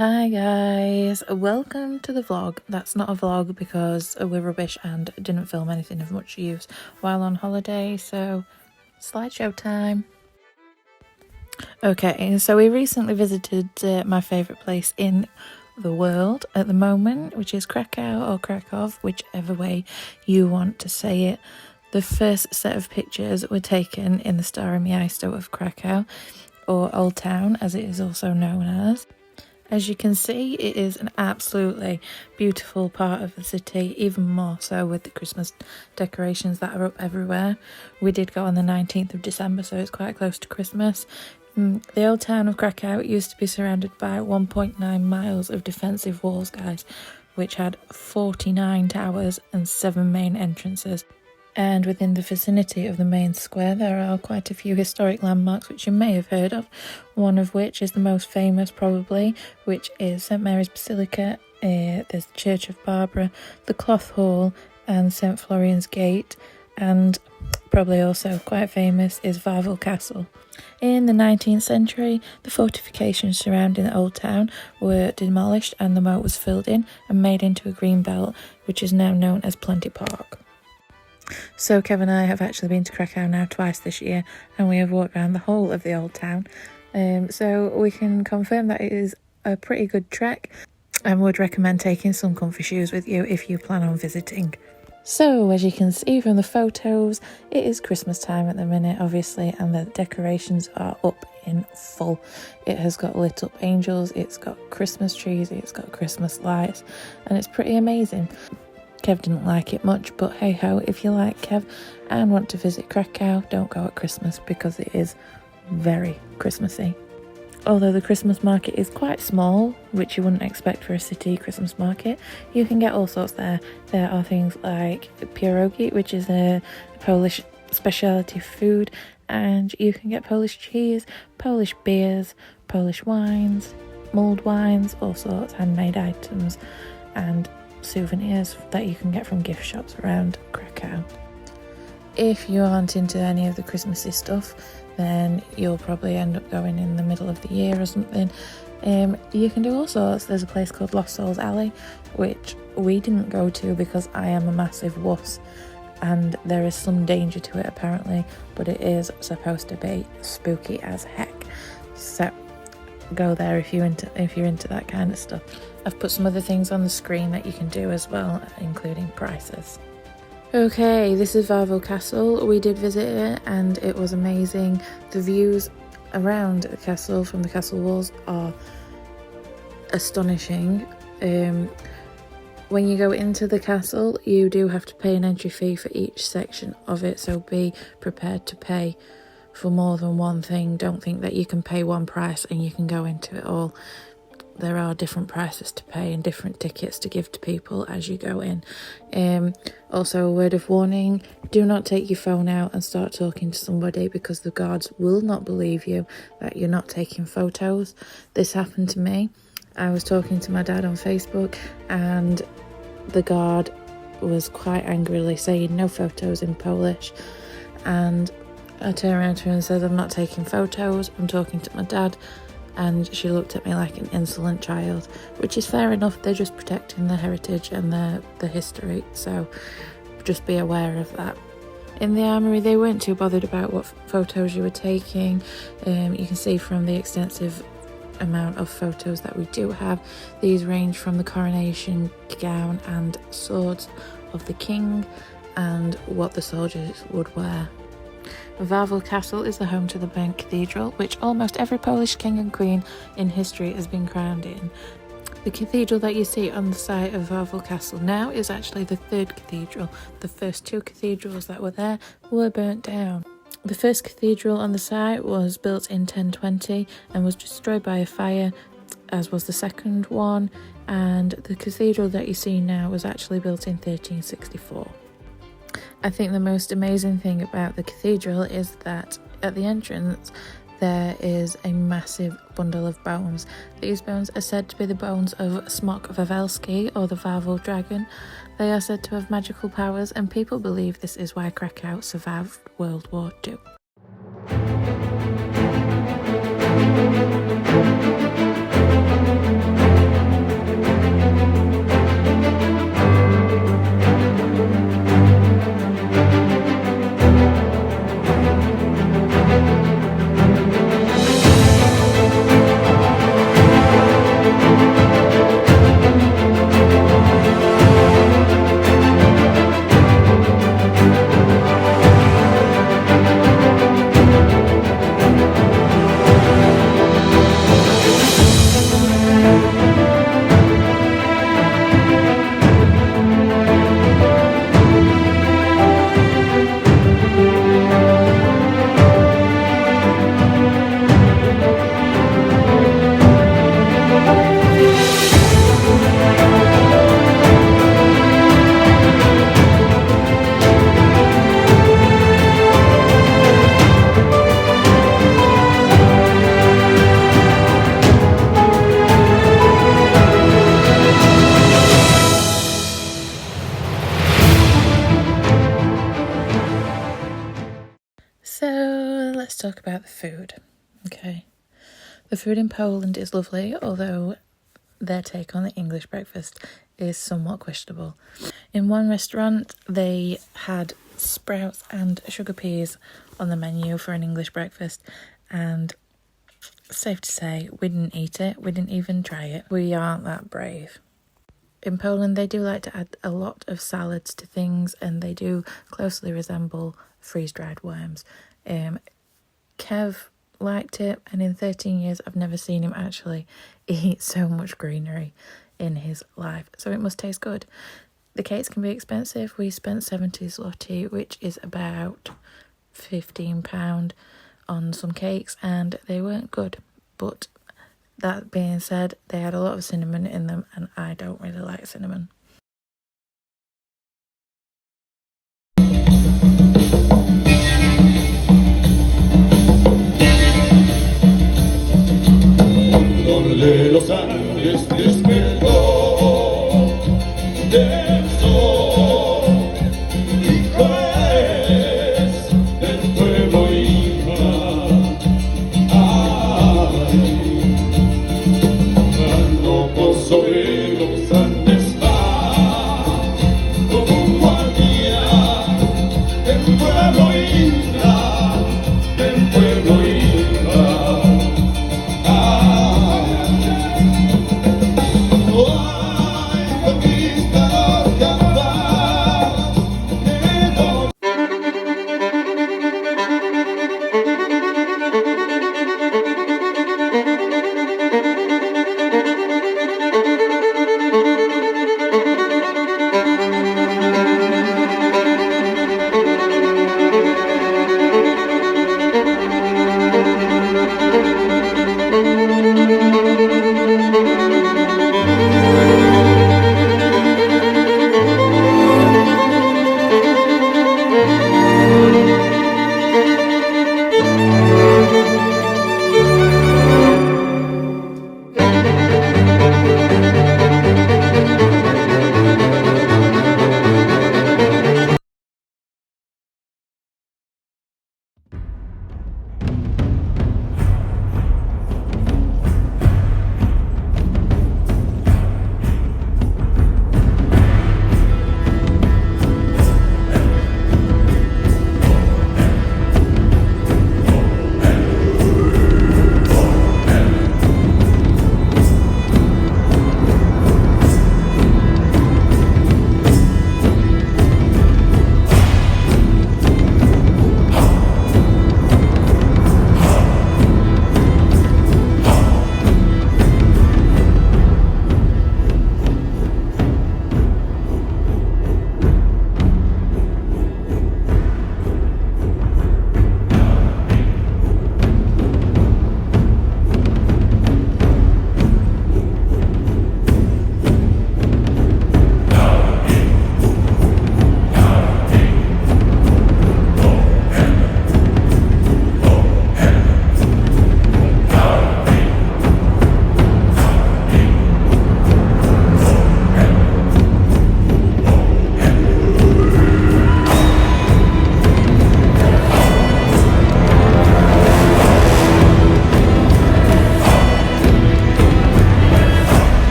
Hi guys, welcome to the vlog. That's not a vlog because we're rubbish and didn't film anything of much use while on holiday, so slideshow time. Okay, so we recently visited my favourite place in the world at the moment, which is Krakow or Kraków, whichever way you want to say it. The first set of pictures were taken in the Stare Miasto of Krakow, or Old Town as it is also known as. As you can see, it is an absolutely beautiful part of the city, even more so with the Christmas decorations that are up everywhere. We did go on the 19th of December, so it's quite close to Christmas. The old town of Krakow used to be surrounded by 1.9 miles of defensive walls, guys, which had 49 towers and 7 main entrances. And within the vicinity of the main square there are quite a few historic landmarks which you may have heard of, one of which is the most famous probably, which is St Mary's Basilica. There's the Church of Barbara, the Cloth Hall and St Florian's Gate, and probably also quite famous is Wawel Castle. In the 19th century, the fortifications surrounding the old town were demolished and the moat was filled in and made into a green belt, which is now known as Plenty Park. So Kev and I have actually been to Krakow now twice this year, and we have walked around the whole of the old town. So we can confirm that it is a pretty good trek and would recommend taking some comfy shoes with you if you plan on visiting. So as you can see from the photos, it is Christmas time at the minute obviously, and the decorations are up in full. It has got lit up angels, it's got Christmas trees, it's got Christmas lights, and it's pretty amazing. Kev didn't like it much, but hey ho, if you like Kev and want to visit Krakow, don't go at Christmas because it is very Christmassy. Although the Christmas market is quite small, which you wouldn't expect for a city Christmas market, you can get all sorts there. There are things like pierogi, which is a Polish specialty food, and you can get Polish cheese, Polish beers, Polish wines, mulled wines, all sorts, handmade items, and souvenirs that you can get from gift shops around Krakow. If you aren't into any of the Christmassy stuff, then you'll probably end up going in the middle of the year or something. You can do all sorts. There's a place called Lost Souls Alley, which we didn't go to because I am a massive wuss and there is some danger to it apparently, but it is supposed to be spooky as heck. So go there if you're into that kind of stuff. I've put some other things on the screen that you can do as well, including prices. Okay, this is Wawel Castle. We did visit it and it was amazing. The views around the castle from the castle walls are astonishing. When you go into the castle, you do have to pay an entry fee for each section of it, so be prepared to pay for more than one thing. Don't think that you can pay one price and you can go into it all. There are different prices to pay and different tickets to give to people as you go in. Also, a word of warning, do not take your phone out and start talking to somebody because the guards will not believe you that you're not taking photos. This happened to me. I was talking to my dad on Facebook and the guard was quite angrily saying no photos in Polish, and I turned around to her and said, I'm not taking photos, I'm talking to my dad. And she looked at me like an insolent child, which is fair enough. They're just protecting the heritage and the history, so just be aware of that. In the armoury, they weren't too bothered about what photos you were taking. You can see from the extensive amount of photos that we do have, these range from the coronation gown and swords of the king and what the soldiers would wear. Wawel Castle is the home to the main cathedral, which almost every Polish king and queen in history has been crowned in. The cathedral that you see on the site of Wawel Castle now is actually the third cathedral. The first two cathedrals that were there were burnt down. The first cathedral on the site was built in 1020 and was destroyed by a fire, as was the second one, and the cathedral that you see now was actually built in 1364. I think the most amazing thing about the cathedral is that at the entrance there is a massive bundle of bones. These bones are said to be the bones of Smok Wawelski, or the Wawel dragon. They are said to have magical powers, and people believe this is why Krakow survived World War II. talk about the food. Okay. The food in Poland is lovely, although their take on the English breakfast is somewhat questionable. In one restaurant, they had sprouts and sugar peas on the menu for an English breakfast, and safe to say, we didn't eat it. We didn't even try it. We aren't that brave. In Poland, they do like to add a lot of salads to things, and they do closely resemble freeze-dried worms. Kev liked it, and in 13 years, I've never seen him actually eat so much greenery in his life, so it must taste good. The cakes can be expensive. We spent 70 zloty, which is about £15 on some cakes, and they weren't good. But that being said, they had a lot of cinnamon in them, and I don't really like cinnamon. Los Andes despertó del sol, hijo es del pueblo inca. Ay, cuando por sobre los Andes va, como un guardián del pueblo inca, del pueblo inca. Oh,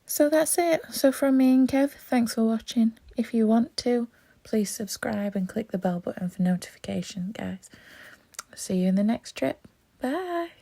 So that's it. So from me and Kev, thanks for watching. If you want to, please subscribe and click the bell button for notification, guys. See you in the next trip. Bye.